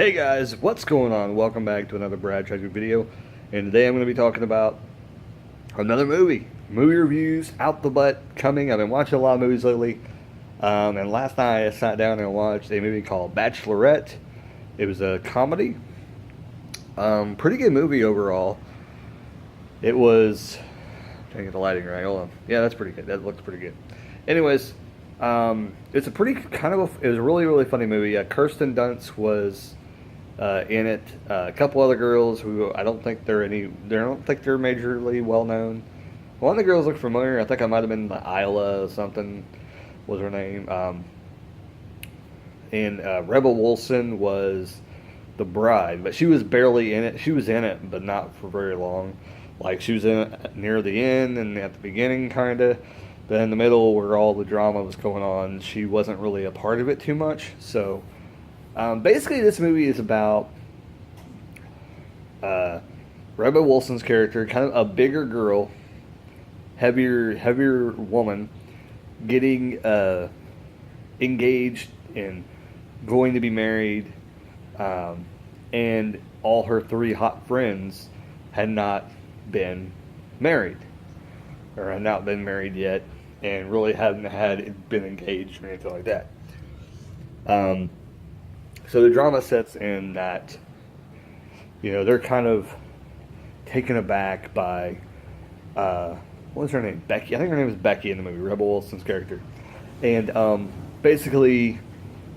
Hey guys, what's going on? Welcome back to another Brad Treasure video. And today I'm going to be talking about another movie. Movie reviews, out the butt, coming. I've been watching a lot of movies lately. And last night I sat down and watched a movie called Bachelorette. It was a comedy. Pretty good movie overall. It was... I'm trying to get the lighting right. Hold on. Yeah, that's pretty good. That looks pretty good. Anyways, it's a pretty it was a really, really funny movie. Kirsten Dunst was... in it, a couple other girls who I don't think they're majorly well known. One of the girls looked familiar. I think I might have been Isla or something was her name. And Rebel Wilson was the bride, but she was barely in it. She was in it, but not for very long. Like she was in it near the end and at the beginning, kind of. But in the middle, where all the drama was going on, she wasn't really a part of it too much. So. Basically, this movie is about Rebel Wilson's character, kind of a bigger girl, heavier woman, getting engaged and going to be married, and all her three hot friends had not been married, or had not been married yet, and really hadn't been engaged or anything like that. So the drama sets in that, they're kind of taken aback by, what's her name? Becky. I think her name is Becky in the movie, Rebel Wilson's character. And basically,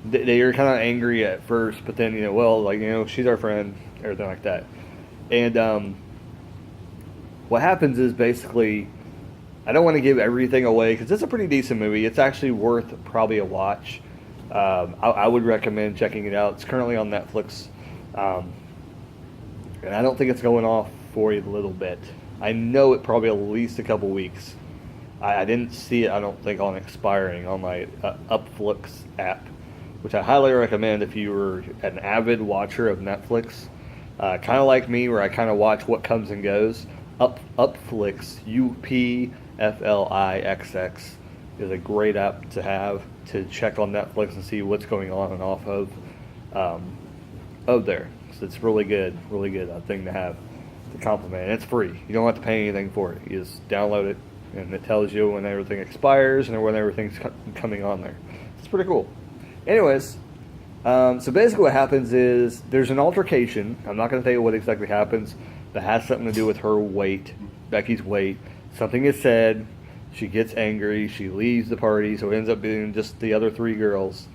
they are kind of angry at first, but then, she's our friend, everything like that. And what happens is basically, I don't want to give everything away, because it's a pretty decent movie. It's actually worth probably a watch. I would recommend checking it out. It's currently on Netflix, and I don't think it's going off for a little bit. I know it probably at least a couple weeks. I didn't see it, I don't think, on expiring on my Upflix app, which I highly recommend if you were an avid watcher of Netflix. Kind of like me, where I kind of watch what comes and goes. Upflix, UPFLIXX, is a great app to have to check on Netflix and see what's going on and off of there. So it's really good thing to have to complement. And it's free. You don't have to pay anything for it. You just download it, and it tells you when everything expires and when everything's coming on there. It's pretty cool. Anyways, so basically what happens is there's an altercation. I'm not going to tell you what exactly happens. That has something to do with her weight, Becky's weight. Something is said. She gets angry. She leaves the party, so it ends up being just the other three girls.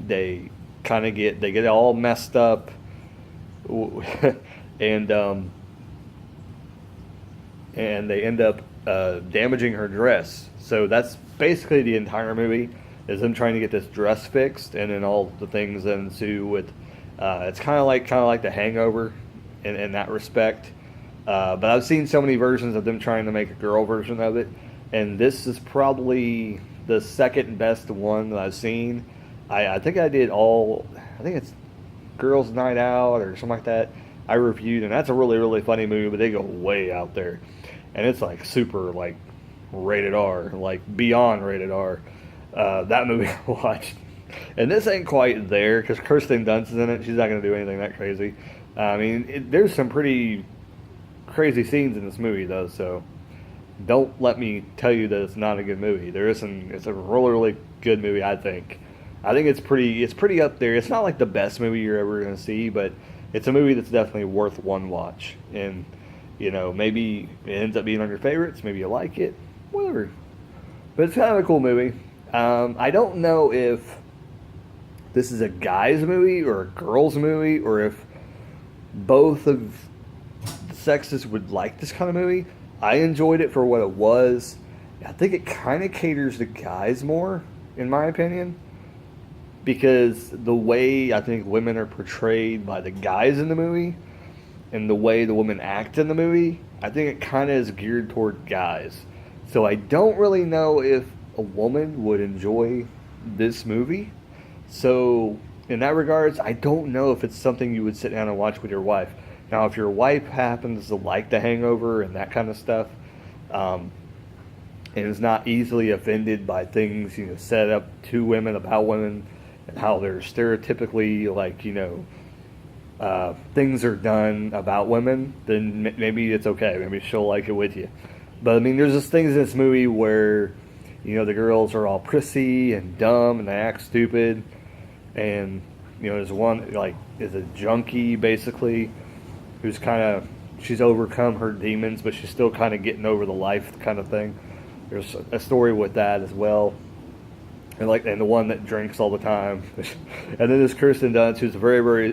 They get all messed up, and they end up damaging her dress. So that's basically the entire movie, is them trying to get this dress fixed, and then all the things that ensue with. It's kind of like The Hangover, in that respect. But I've seen so many versions of them trying to make a girl version of it, and this is probably the second best one that I've seen. I think I think it's Girls Night Out or something like that, I reviewed, and that's a really, really funny movie, but they go way out there. And it's like super, like, rated R, like beyond rated R. That movie I watched. And this ain't quite there, because Kirsten Dunst is in it. She's not going to do anything that crazy. I mean, there's some pretty crazy scenes in this movie, though, so don't let me tell you that it's not a good movie. It's a really, really good movie, I think. I think it's pretty up there. It's not like the best movie you're ever going to see, but it's a movie that's definitely worth one watch. And, maybe it ends up being on your favorites, maybe you like it, whatever. But it's kind of a cool movie. I don't know if this is a guy's movie or a girl's movie, or if both of the sexes would like this kind of movie. I enjoyed it for what it was. I think it kind of caters to guys more, in my opinion, because the way I think women are portrayed by the guys in the movie and the way the women act in the movie, I think it kind of is geared toward guys. So I don't really know if a woman would enjoy this movie. So in that regards, I don't know if it's something you would sit down and watch with your wife. Now, if your wife happens to like The Hangover and that kind of stuff, and is not easily offended by things said up to women, about women, and how they're stereotypically like, things are done about women, then maybe it's okay. Maybe she'll like it with you. But I mean, there's just things in this movie where, the girls are all prissy and dumb and they act stupid. And, there's one, like, is a junkie basically who's she's overcome her demons, but she's still kind of getting over the life kind of thing. There's a story with that as well. And the one that drinks all the time. And then there's Kirsten Dunst, who's a very, very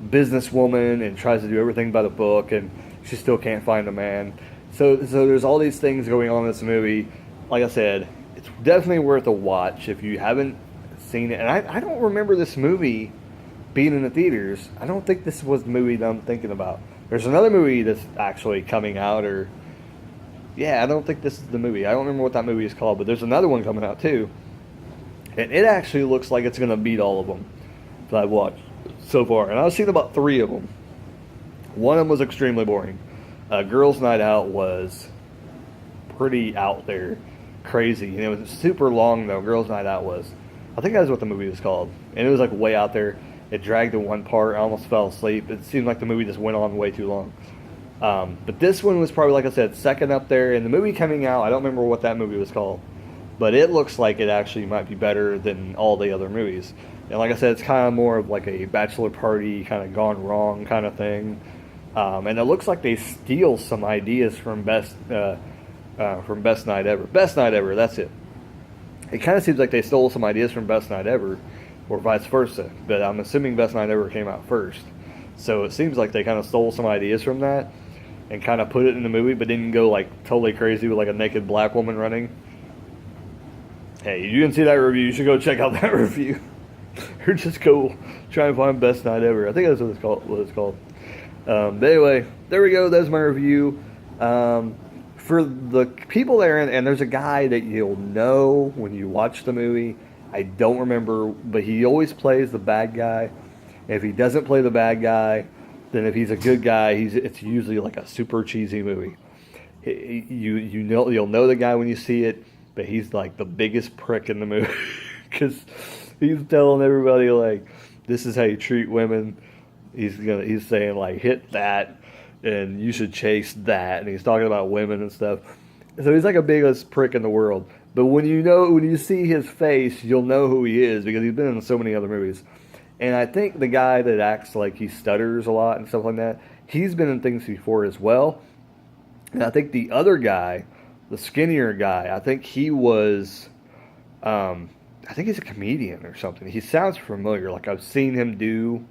businesswoman and tries to do everything by the book, and she still can't find a man. So there's all these things going on in this movie. Like I said, it's definitely worth a watch if you haven't seen it. And I don't remember this movie being in the theaters. I don't think this was the movie that I'm thinking about. There's another movie that's actually coming out, I don't think this is the movie. I don't remember what that movie is called, but there's another one coming out too. And it actually looks like it's going to beat all of them that I've watched so far. And I've seen about 3 of them. One of them was extremely boring. Girls' Night Out was pretty out there, crazy. And it was super long though. Girls' Night Out was. I think that's what the movie was called. And it was like way out there. It dragged in one part. I almost fell asleep. It seemed like the movie just went on way too long. But this one was probably, like I said, second up there. And the movie coming out, I don't remember what that movie was called. But it looks like it actually might be better than all the other movies. And like I said, it's kind of more of like a bachelor party kind of gone wrong kind of thing. And it looks like they steal some ideas from Best Night Ever. Best Night Ever, that's it. It kind of seems like they stole some ideas from Best Night Ever, or vice versa. But I'm assuming Best Night Ever came out first. So it seems like they kind of stole some ideas from that and kind of put it in the movie, but didn't go like totally crazy with like a naked black woman running. Hey, you didn't see that review, you should go check out that review. Or just go try and find Best Night Ever. I think that's what it's called. But anyway, there we go. That's my review. For the people there, and there's a guy that you'll know when you watch the movie. I don't remember, but he always plays the bad guy. If he doesn't play the bad guy, then if he's a good guy, it's usually like a super cheesy movie. You'll know the guy when you see it, but he's like the biggest prick in the movie because he's telling everybody like, this is how you treat women. He's saying like, hit that, and you should chase that, and he's talking about women and stuff. So he's like a biggest prick in the world. But when you see his face, you'll know who he is because he's been in so many other movies. And I think the guy that acts like he stutters a lot and stuff like that, he's been in things before as well. And I think the other guy, the skinnier guy, I think he was, I think he's a comedian or something. He sounds familiar. Like I've seen him do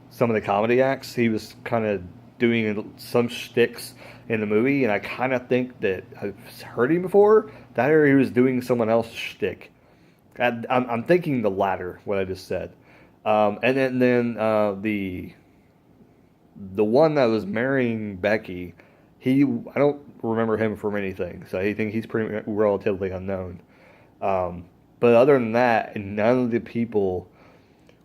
some of the comedy acts. He was kind of doing some shticks in the movie, and I kind of think that I've heard him before. That or he was doing someone else's shtick. I'm thinking the latter, what I just said. And then the one that was marrying Becky, I don't remember him from anything, so I think he's pretty relatively unknown. But other than that, none of the people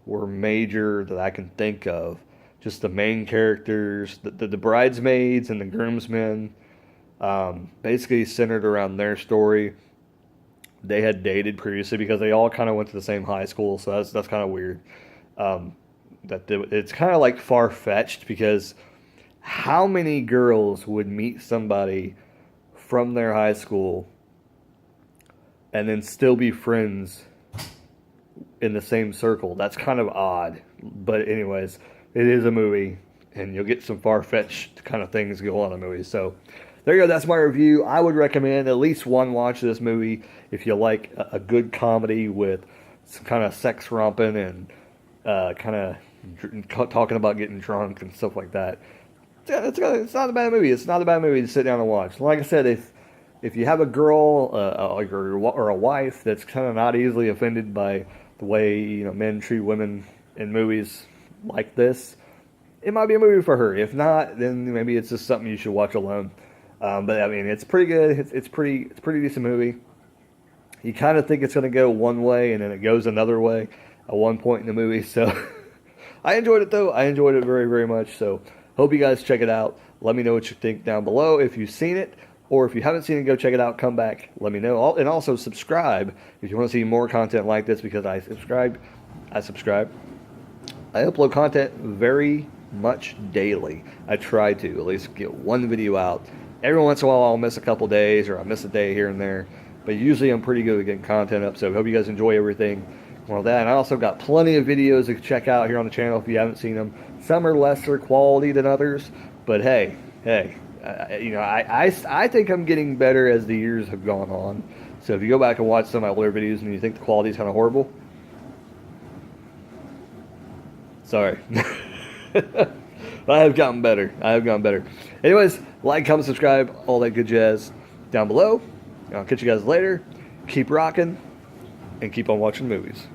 were major that I can think of. Just the main characters, the bridesmaids and the groomsmen, basically centered around their story. They had dated previously because they all kind of went to the same high school, so that's kind of weird. It's kind of like far-fetched because how many girls would meet somebody from their high school and then still be friends in the same circle? That's kind of odd. But anyways, it is a movie, and you'll get some far-fetched kind of things go on in the movie. So there you go. That's my review. I would recommend at least one watch of this movie if you like a good comedy with some kind of sex romping and kind of talking about getting drunk and stuff like that. It's not a bad movie. It's not a bad movie to sit down and watch. Like I said, if you have a girl or a wife that's kind of not easily offended by the way men treat women in movies like this, it might be a movie for her. If not, then maybe it's just something you should watch alone. But I mean, it's pretty good. It's pretty decent movie. You kind of think it's going to go one way, and then it goes another way at one point in the movie. So I enjoyed it though. I enjoyed it very, very much. So hope you guys check it out. Let me know what you think down below if you've seen it. Or if you haven't seen it, go check it out. Come back, let me know. And also subscribe if you want to see more content like this, because I subscribe. I upload content very much daily. I try to at least get one video out. Every once in a while I'll miss a couple days, or I'll miss a day here and there. But usually I'm pretty good at getting content up. So I hope you guys enjoy everything. Well, that, and I also got plenty of videos to check out here on the channel if you haven't seen them. Some are lesser quality than others, but hey, I think I'm getting better as the years have gone on. So if you go back and watch some of my older videos and you think the quality is kind of horrible, sorry. I have gotten better. Anyways, like, comment, subscribe, all that good jazz down below. I'll catch you guys later. Keep rocking and keep on watching movies.